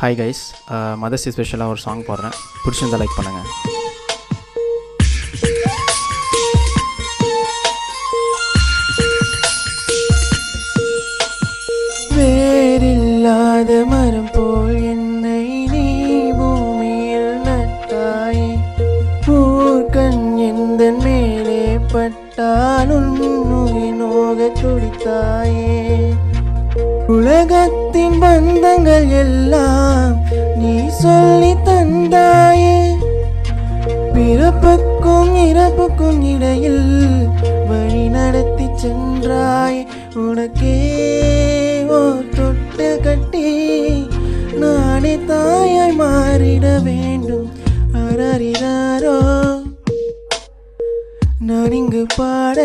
Hi guys, mother's day ஸ்பெஷலாக ஒரு song போடுறேன். பிடிச்சிருந்தா லைக் பண்ணுங்கள். வேறில்லாத மரம் போல் என்னை நீ பூமியில் நட்டாய். ஊர்கண் எந்த மேலே பட்டாலும் நோக துடித்தாயே. உலகத்தின் பந்தங்கள் எல்லாம் நீ சொல்லி தந்தாயே. பிறப்புக்கும் இறப்புக்கும் இடையில் வழி நடத்தி சென்றாய். உனக்கே ஓர் தொட்டு கட்டி நானே தாயாய் மாறிட வேண்டும். அரறினாரோ நான் இங்கு பாட